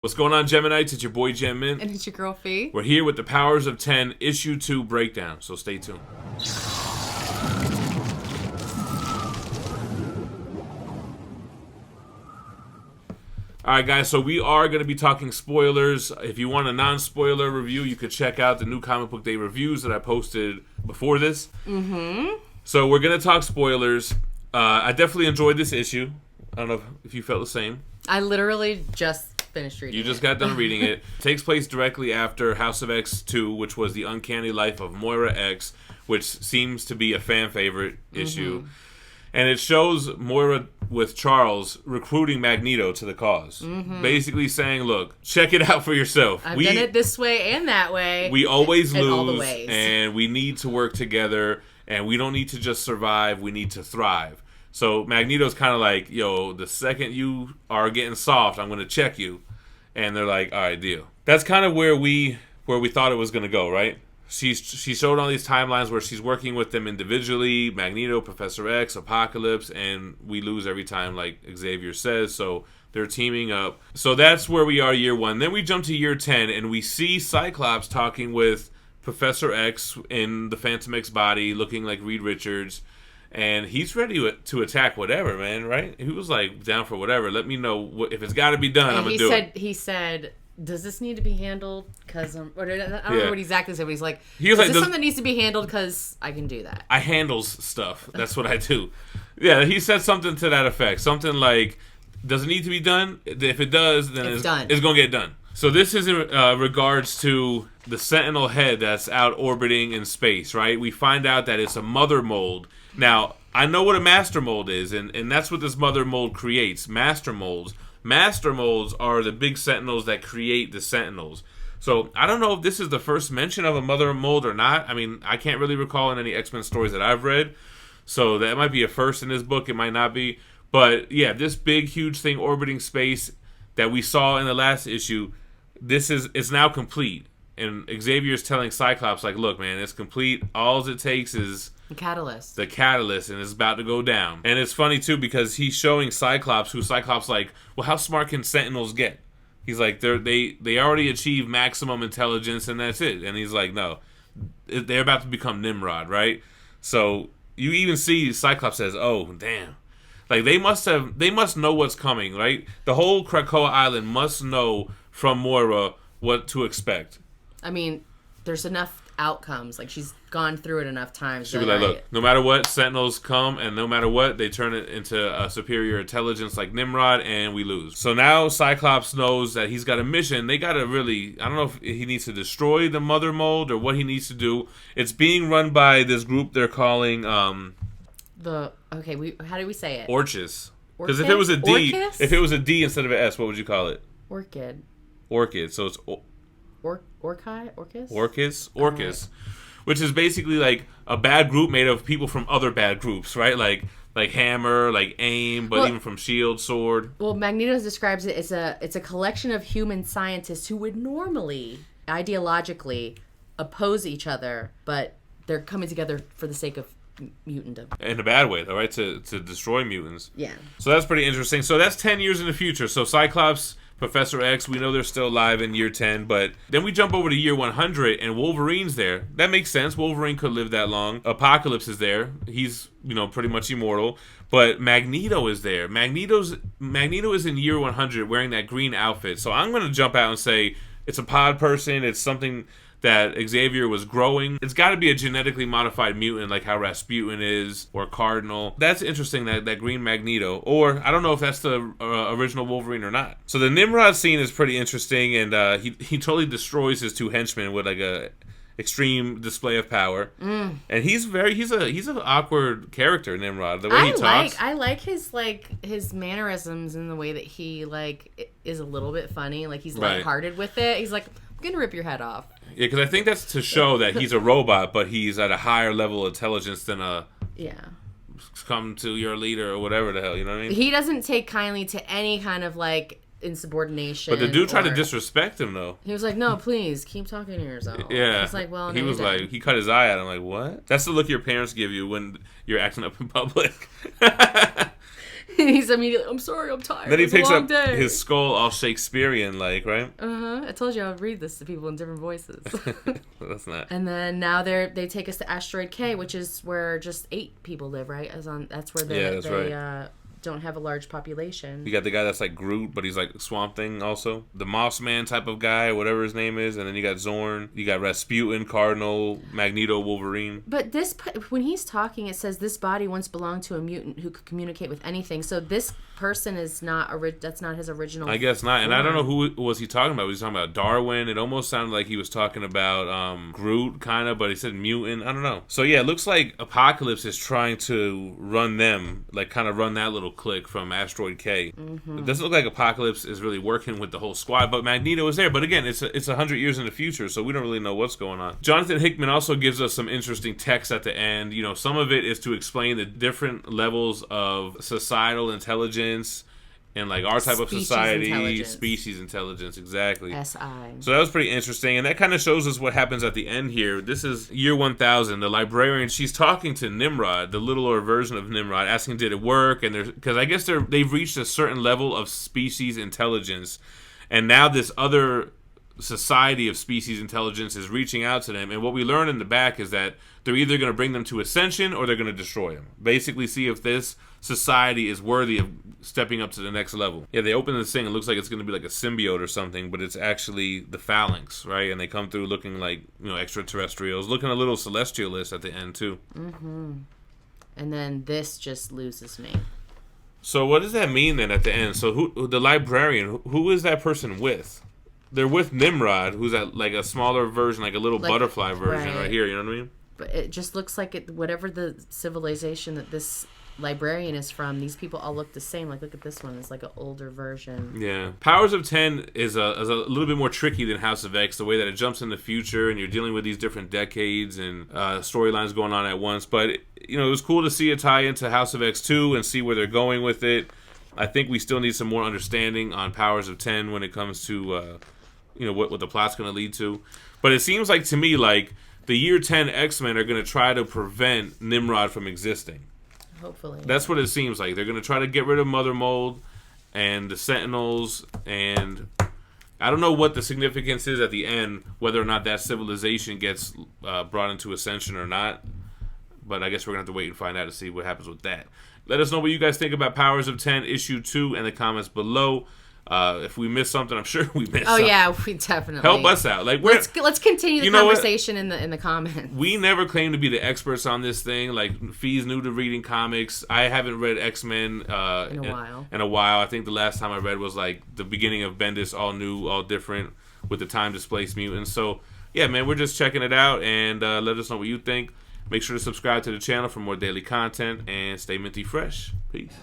What's going on, Geminites? It's your boy GemMint. And it's your girl Phie. We're here with the Powers of 10 Issue 2 breakdown, so stay tuned. Alright guys, so we are going to be talking spoilers. If you want a non-spoiler review, you could check out the new Comic Book Day reviews that I posted before this. So we're going to talk spoilers. I definitely enjoyed this issue. I don't know if you felt the same. I literally just finished reading it. You just got done reading it. It takes place directly after House of X 2, which was the Uncanny Life of Moira X, which seems to be a fan favorite issue. And it shows Moira with Charles recruiting Magneto to the cause. Basically saying, look, check it out for yourself. I've done it this way and that way. We always lose, all the ways. And we need to work together, and we don't need to just survive, we need to thrive. So Magneto's kind of like, yo, the second you are getting soft, I'm going to check you. And they're like, all right, deal. That's kind of where we thought it was going to go, right? She showed all these timelines where she's working with them individually, Magneto, Professor X, Apocalypse, and we lose every time, like Xavier says, so they're teaming up. So that's where we are year 1. Then we jump to year 10, and we see Cyclops talking with Professor X in the Phantom X body, looking like Reed Richards. And he's ready to attack whatever, man, right? He was like, down for whatever. Let me know if it's got to be done, I'm going to do it. He said, does this need to be handled? Because I don't know what exactly said, but he's like, he was like, something that needs to be handled? Because I can do that. I handles stuff. That's what I do. Yeah, he said something to that effect. Something like, does it need to be done? If it does, then it's going to get done. So this is in regards to the Sentinel head that's out orbiting in space, right? We find out that it's a mother mold. Now, I know what a master mold is, and that's what this mother mold creates, master molds. Master molds are the big sentinels that create the sentinels. So, I don't know if this is the first mention of a mother mold or not. I mean, I can't really recall in any X-Men stories that I've read. So, that might be a first in this book. It might not be. But, yeah, this big, huge thing orbiting space that we saw in the last issue, it's now complete. And Xavier's telling Cyclops, like, look, man, it's complete. All it takes is the catalyst, and it's about to go down. And it's funny, too, because he's showing Cyclops, who Cyclops like, well, how smart can Sentinels get? He's like, they already achieved maximum intelligence, and that's it. And he's like, no, they're about to become Nimrod, right? So you even see Cyclops says, oh, damn. Like, they must know what's coming, right? The whole Krakoa Island must know from Moira what to expect. I mean, there's enough outcomes. Like, she's gone through it enough times. She'll be like, look, no matter what, Sentinels come, and no matter what, they turn it into a superior intelligence like Nimrod, and we lose. So now Cyclops knows that he's got a mission. They got to really, I don't know if he needs to destroy the mother mold or what he needs to do. It's being run by this group they're calling... how do we say it? Orchis. Because if it was a D, if it was a D instead of an S, what would you call it? Orchid. So it's... Orcus, which is basically like a bad group made of people from other bad groups, right? Like Hammer, like AIM, but even from S.H.I.E.L.D., Sword. Well, Magneto describes it as it's a collection of human scientists who would normally, ideologically, oppose each other, but they're coming together for the sake of mutantdom. In a bad way, though, right? To destroy mutants. Yeah. So that's pretty interesting. So that's 10 years in the future. So Cyclops... Professor X, we know they're still alive in year 10, but then we jump over to year 100, and Wolverine's there. That makes sense. Wolverine could live that long. Apocalypse is there. He's, pretty much immortal. But Magneto is there. Magneto is in year 100 wearing that green outfit. So I'm going to jump out and say it's a pod person. It's something that Xavier was growing. It's got to be a genetically modified mutant like how Rasputin is, or Cardinal. That's interesting, that green Magneto. Or, I don't know if that's the original Wolverine or not. So the Nimrod scene is pretty interesting, and he totally destroys his 2 henchmen with like a extreme display of power. And he's an awkward character, Nimrod. The way he talks. I like his mannerisms and the way that he is a little bit funny. Like, he's lighthearted with it. He's like, I'm gonna rip your head off. Yeah, because I think that's to show that he's a robot, but he's at a higher level of intelligence than come to your leader or whatever the hell, you know what I mean? He doesn't take kindly to any kind of insubordination. But the dude tried to disrespect him, though. He was like, no, please, keep talking to yourself. Yeah. He's like, well, he was like, he cut his eye out. I'm like, what? That's the look your parents give you when you're acting up in public. He's immediately, I'm sorry, I'm tired. Then he picks up day. his skull all Shakespearean like, right? I told you I would read this to people in different voices. That's not. And then now they take us to Asteroid K, which is where just 8 people live, right? That's where they don't have a large population. You got the guy that's like Groot, but he's like Swamp Thing also. The Moss Man type of guy, whatever his name is. And then you got Zorn. You got Rasputin, Cardinal, Magneto, Wolverine. But when he's talking, it says this body once belonged to a mutant who could communicate with anything. So this person is that's not his original I guess not. And form. I don't know who was he talking about. Was he talking about Darwin? It almost sounded like he was talking about Groot, kind of, but he said mutant. I don't know. So yeah, it looks like Apocalypse is trying to run them, like kind of run that little clique from Asteroid K. It doesn't look like Apocalypse is really working with the whole squad, but Magneto is there. But again, it's 100 years in the future, so we don't really know what's going on. Jonathan Hickman also gives us some interesting text at the end. You know, some of it is to explain the different levels of societal intelligence and like our type of society, species intelligence, exactly. SI. So that was pretty interesting, and that kind of shows us what happens at the end here. This is year 1000. The librarian, she's talking to Nimrod, the littler version of Nimrod, asking did it work, and because I guess they've reached a certain level of species intelligence, and now this other society of species intelligence is reaching out to them, and what we learn in the back is that they're either going to bring them to ascension or they're going to destroy them. Basically see if this society is worthy of stepping up to the next level. Yeah, they open this thing, it looks like it's going to be like a symbiote or something, but it's actually the phalanx, right? And they come through looking like, extraterrestrials, looking a little celestialist at the end too. And then this just loses me. So what does that mean then at the end? So who the librarian, who is that person with? They're with Nimrod, who's at like a smaller version, like a little butterfly version right here, you know what I mean? But it just looks like whatever the civilization that this librarian is from, these people all look the same. Like, look at this one. It's like an older version. Yeah. Powers of 10 is a little bit more tricky than House of X, the way that it jumps in the future and you're dealing with these different decades and storylines going on at once. But, it was cool to see it tie into House of X 2 and see where they're going with it. I think we still need some more understanding on Powers of 10 when it comes to, what the plot's going to lead to. But it seems like, to me, like, the Year 10 X-Men are going to try to prevent Nimrod from existing. Hopefully. That's what it seems like. They're going to try to get rid of Mother Mold and the Sentinels, and I don't know what the significance is at the end, whether or not that civilization gets brought into Ascension or not, but I guess we're going to have to wait and find out to see what happens with that. Let us know what you guys think about Powers of 10 Issue 2 in the comments below. If we missed something, I'm sure we missed something. Oh yeah, we definitely help us out. Like, let's continue the conversation in the comments. We never claim to be the experts on this thing. Like, Phie's new to reading comics. I haven't read X-Men in a while. I think the last time I read was like the beginning of Bendis, all new, all different, with the time displaced mutants. So yeah, man, we're just checking it out, and let us know what you think. Make sure to subscribe to the channel for more daily content and stay minty fresh. Peace.